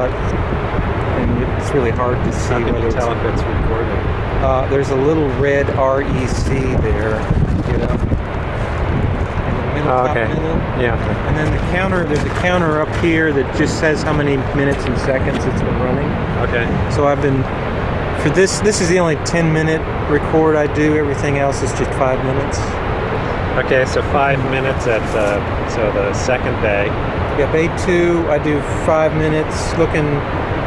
and it's really hard to see. How can you tell if it's recording? There's a little red REC there, you know, in the middle, top middle. Yeah. And then there's a counter up here that just says how many minutes and seconds it's been running. Okay. So I've been, for this is the only 10-minute record I do. Everything else is just 5 minutes. Okay, so 5 minutes at the second bay. Yeah, bay 2, I do 5 minutes looking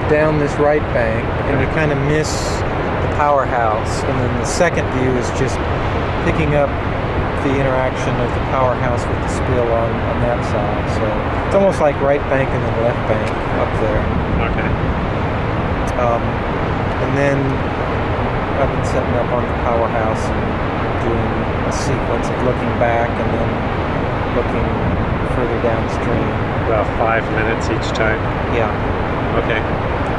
down this right bank, and you kind of miss the powerhouse. And then the second view is just picking up the interaction of the powerhouse with the spill on that side. So it's almost like right bank and then left bank up there. Okay. And then I've been setting up on the powerhouse and doing a sequence of looking back and then looking further downstream. About 5 minutes each time? Yeah. Okay.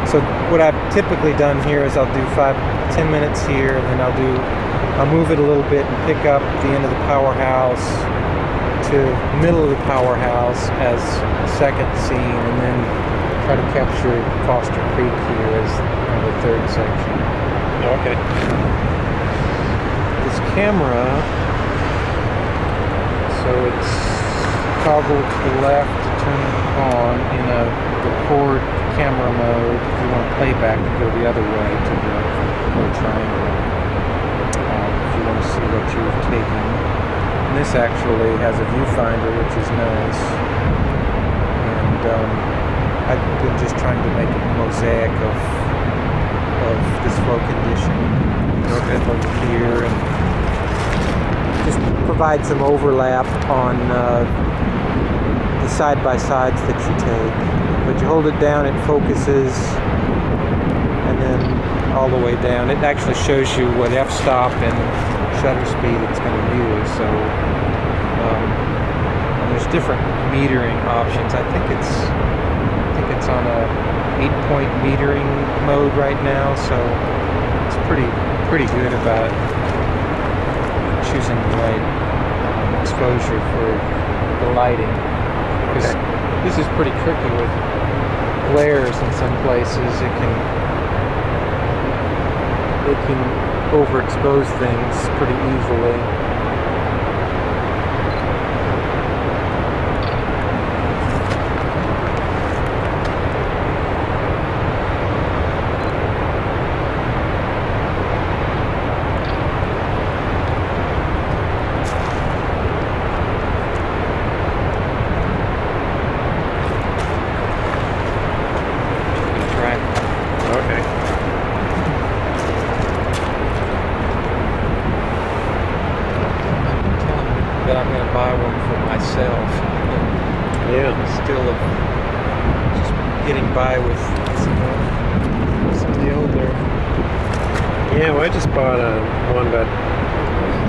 So what I've typically done here is I'll do 5-10 minutes here, and then I'll move it a little bit and pick up the end of the powerhouse to the middle of the powerhouse as a second scene, and then try to capture Foster Creek here as the third section. Okay. This camera, so it's toggled to the left to turn on in a record camera mode. If you want to play back, you go the other way to the little triangle. If you want to see what you've taken. And this actually has a viewfinder, which is nice. And I've been just trying to make a mosaic of this flow condition over here, and just provide some overlap on the side-by-sides that you take. But you hold it down, it focuses, and then all the way down. It actually shows you what f-stop and shutter speed it's going to use. So and there's different metering options. I think it's on a 8-point metering mode right now, so it's pretty good about choosing the right exposure for the lighting. Because this is pretty tricky with glares in some places. It can overexpose things pretty easily. That I'm going to buy one for myself. Yeah. Still just getting by with some of the older. Yeah, well, I just bought one, but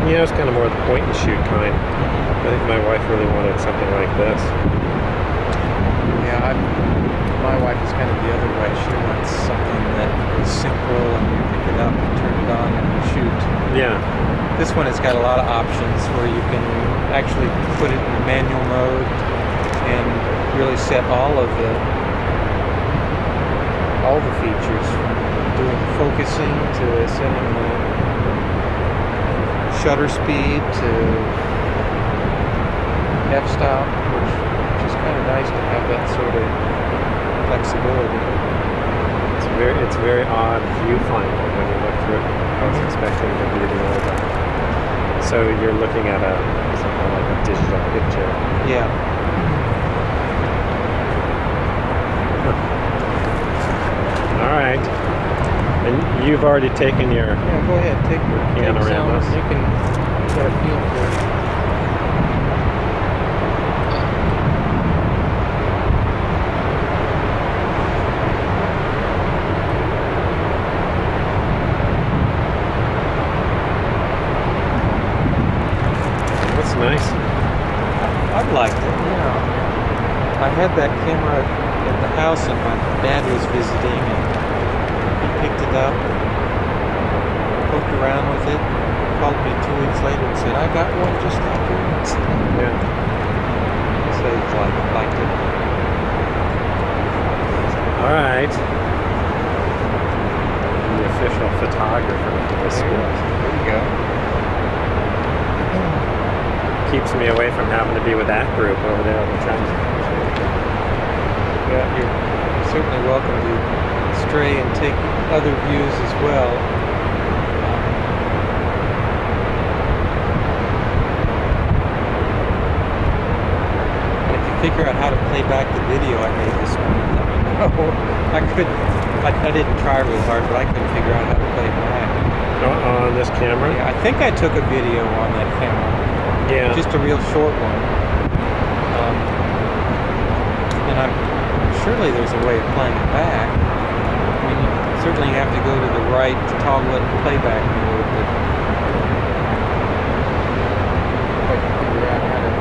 it's kind of more the point and shoot kind. I think my wife really wanted something like this. Yeah, my wife is kind of the other way. She wants something that is simple and you pick it up and turn it on and shoot. Yeah. This one has got a lot of options where you can actually put it in manual mode and really set all the features, from doing focusing to setting the shutter speed to f-stop, which is kind of nice to have that sort of flexibility. It's a very odd viewfinder when you look through it. I was expecting it to be the old. So you're looking at something like a digital picture. Yeah. All right. And you've already taken your... Yeah, go ahead. Take panoramas. You can get a feel for it. Nice. I've liked it, I had that camera at the house and my dad was visiting, and he picked it up and poked around with it, called me 2 weeks later and said, I got one just like yours. Yeah. So he liked it. All right. The official photographer of the school. There you go. Keeps me away from having to be with that group over there all the time. Yeah, you're certainly welcome to stray and take other views as well. And if you figure out how to play back the video I made this morning, let me know. I didn't try real hard, but I couldn't figure out how to play it back. On this camera? Yeah, I think I took a video on that camera. Yeah. Just a real short one. And surely there's a way of playing it back. I mean, you certainly have to go to the right to toggle it in playback mode, but I can figure out how to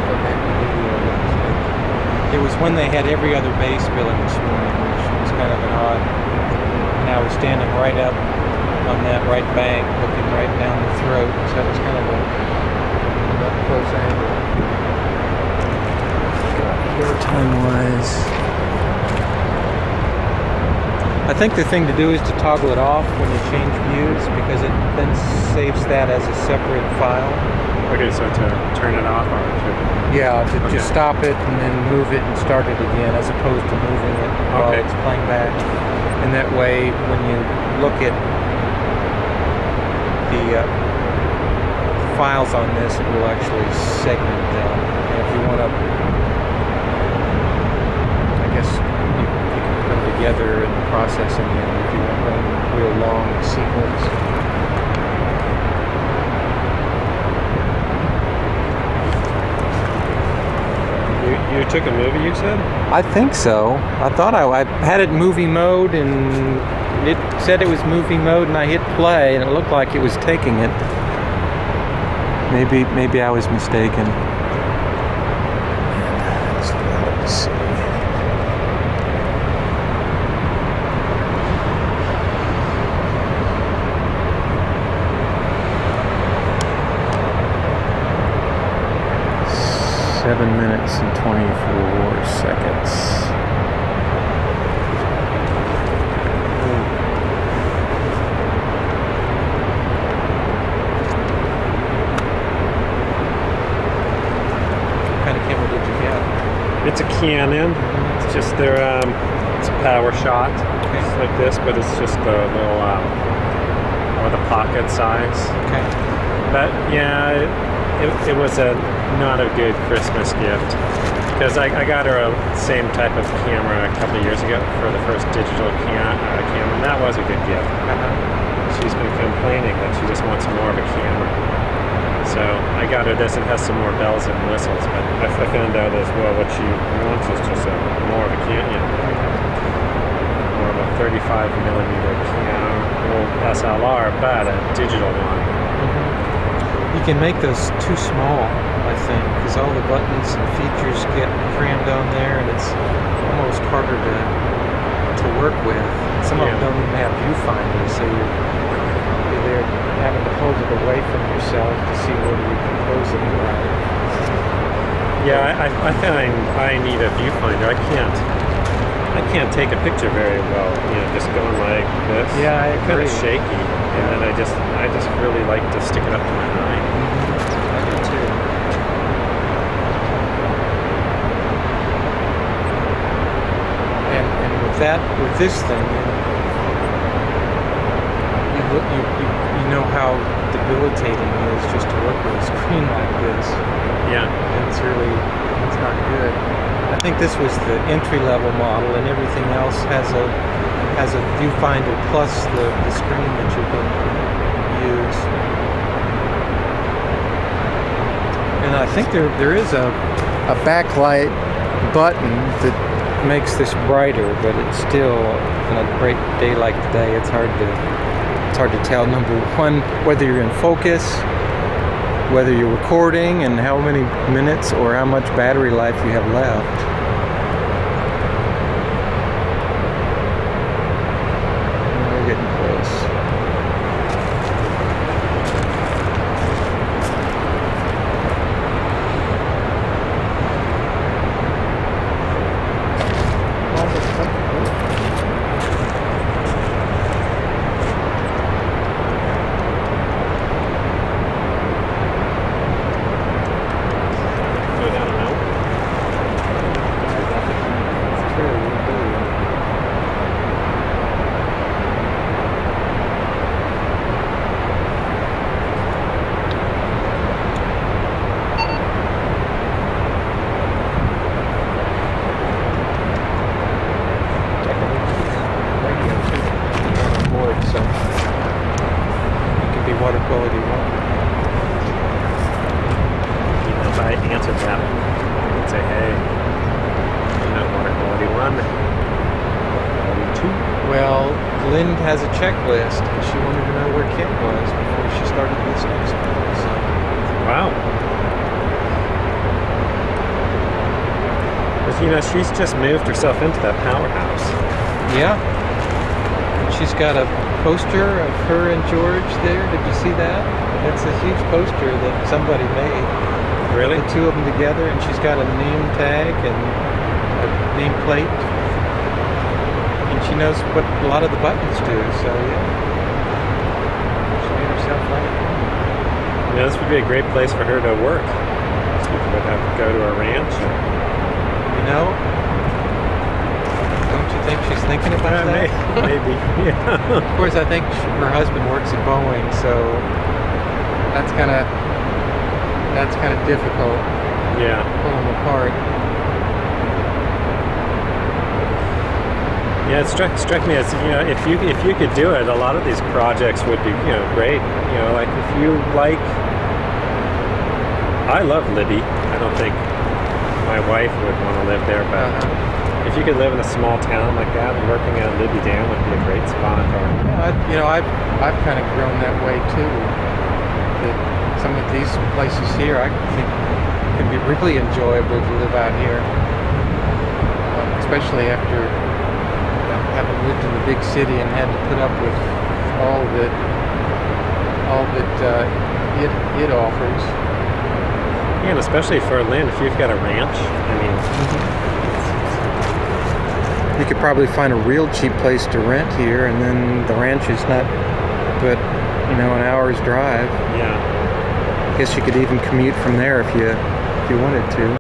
play back the video. It was when they had every other bass billing this morning, which was kind of an odd. And I was standing right up on that right bank, looking right down the throat, so it was kind of a close angle. Time-wise, I think the thing to do is to toggle it off when you change views, because it then saves that as a separate file. Okay, so to turn it off or to... Yeah, to just stop it and then move it and start it again, as opposed to moving it while it's playing back. And that way, when you look at the files on this, it will actually segment them. And if you want to, I guess you can put them together in the processing end if you want to run a real long sequence. You took a movie, you said? I think so. I thought I had it movie mode, and it said it was movie mode, and I hit play, and it looked like it was taking it. Maybe I was mistaken. Let's see. Seven minutes and 24 seconds. What kind of camera did you get? It's a Canon. It's just their, it's a power shot. Okay. It's like this, but it's just the little, or the pocket size. Okay. But yeah, it was not a good Christmas gift, because I got her a same type of camera a couple of years ago for the first digital camera, and that was a good gift. She's been complaining that she just wants more of a camera. So I got her this. It has some more bells and whistles, but I found out as well what she wants is just more of a Canon, more of a 35 millimeter camera, old SLR, but a digital one. You can make those too small, I think, because all the buttons and features get crammed on there, and it's almost harder to work with. Some of them don't even have viewfinders, so you're there having to hold it away from yourself to see whether you're composing it right. Yeah, I find I need a viewfinder. I can't take a picture very well, just going like this. Yeah, I agree. Kind of shaky, and then I just really like to stick it up to my eye. I do too. And with this thing, you know how debilitating it is just to work with a screen like this. Yeah. It's not good. I think this was the entry-level model, and everything else has a viewfinder plus the screen that you can use. And I think there is a backlight button that makes this brighter, but it's still, on a great day like today, it's hard to tell, number one, whether you're in focus, whether you're recording, and how many minutes or how much battery life you have left. We're getting close. Almost comfortable. quality one. You know, if I answered that, I'd say, hey, you know, water quality 1, quality 2. Well, Lynn has a checklist, and she wanted to know where Kit was before she started listening. So, Wow. Because, you know, she's just moved herself into that powerhouse. yeah. And she's got a poster of her and George there. Did you see that? That's a huge poster that somebody made. Really? The two of them together, and she's got a name tag and a name plate. And she knows what a lot of the buttons do, so yeah. She made herself right. You know, this would be a great place for her to work. She would have to go to a ranch. You know? Don't you think she's thinking about that? Maybe. Yeah. Of course, I think her husband works at Boeing, so that's kind of difficult. Yeah. Pull them apart. Yeah, it struck me as, you know, if you could do it, a lot of these projects would be, you know, great. You know, like if you like, I love Libby. I don't think my wife would want to live there, but if you could live in a small town like that, working at Libby Dam would be a great spot. Or, Yeah, I've kind of grown that way too. That some of these places here, I think, can be really enjoyable to live out here, especially after having lived in the big city and had to put up with all that it offers. yeah, and especially for Lynn, if you've got a ranch, I mean, You could probably find a real cheap place to rent here, and then the ranch is not but an hour's drive. yeah. I guess you could even commute from there if you wanted to.